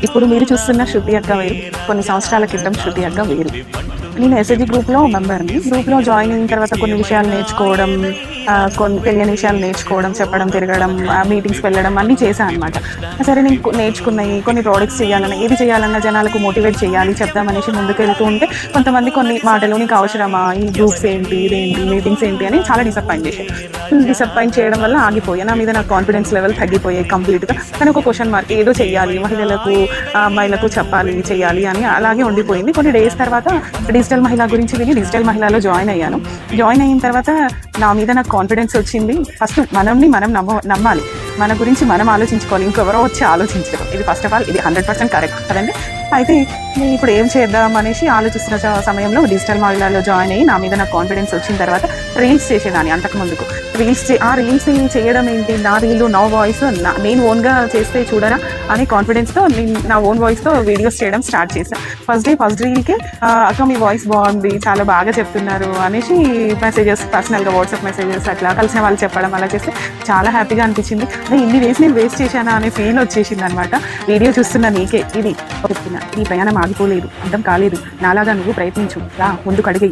ఇప్పుడు మీరు చూస్తున్న శృతి అక్క వేరు, కొన్ని సంవత్సరాల క్రితం శృతి అక్క వేరు. నేను ఎస్ఎస్జి గ్రూప్లో మెంబర్ని. గ్రూప్లో జాయిన్ అయిన తర్వాత కొన్ని విషయాలు నేర్చుకోవడం, కొన్ని తెలియని విషయాలు నేర్చుకోవడం, చెప్పడం, తిరగడం, మీటింగ్స్కి వెళ్ళడం అన్నీ చేశాను అనమాట. సరే నేను నేర్చుకున్నాయి కొన్ని ప్రోడక్ట్స్ చేయాలన్నా, ఏది చేయాలన్నా జనాలకు మోటివేట్ చేయాలి, చెప్దామనేసి ముందుకు వెళ్తూ ఉంటే కొంతమంది కొన్ని మాటలు నీకు అవసరమా, ఈ గ్రూప్స్ ఏంటి, ఇదేంటి, మీటింగ్స్ ఏంటి అని చాలా డిసప్పాయింట్ చేశాను. డిసప్పాయింట్ చేయడం వల్ల ఆగిపోయాయి. నా మీద నాకు కాన్ఫిడెన్స్ లెవెల్ తగ్గిపోయాయి కంప్లీట్గా. కానీ ఒక క్వశ్చన్ మార్క్, ఏదో చెయ్యాలి, మహిళలకు అమ్మాయిలకు చెప్పాలి, చేయాలి అని అలాగే ఉండిపోయింది. కొన్ని డేస్ తర్వాత డిజిటల్ మహిళ గురించి విని డిజిటల్ మహిళలో జాయిన్ అయ్యాను. జాయిన్ అయిన తర్వాత నా మీద నాకు కాన్ఫిడెన్స్ వచ్చింది. ఫస్ట్ మనం నమ్మాలి, మన గురించి మనం ఆలోచించుకోవాలి, ఇంకెవరో వచ్చి ఆలోచించడం. ఇది ఫస్ట్ ఆఫ్ ఆల్ ఇది 100% కరెక్ట్ కదండి. అయితే ఇప్పుడు ఏం చేద్దాం అనేసి ఆలోచిస్తున్న సమయంలో డిజిటల్ మహిళలో జాయిన్ అయ్యి నా మీద నాకు కాన్ఫిడెన్స్ వచ్చిన తర్వాత రీల్స్ చేసేదాన్ని. అంతకుముందుకు రీల్స్ చేయడం ఏంటి, నా రీలు నా వాయిస్ నేను ఓన్గా చేస్తే చూడరా అనే కాన్ఫిడెన్స్తో నేను నా ఓన్ వాయిస్తో వీడియోస్ చేయడం స్టార్ట్ చేశాను. ఫస్ట్ రీల్కి అక్క మీ వాయిస్ బాగుంది, చాలా బాగా చెప్తున్నారు అనేసి మెసేజెస్, పర్సనల్గా వాట్సాప్ మెసేజెస్ అట్లా కలిసిన వాళ్ళు చెప్పడం అలా చేస్తే చాలా హ్యాపీగా అనిపించింది. ఇన్ని డేస్ నేను వేస్ట్ చేశానా అనే ఫీల్ వచ్చేసింది అనమాట. వీడియో చూస్తున్న నీకే ఇది చెప్తున్నా, ఈ ప్రయాణం ఆగిపోలేదు, అర్థం కాలేదు, నాలాగా నువ్వు ప్రయత్నించు, రా ముందుకు అడిగి.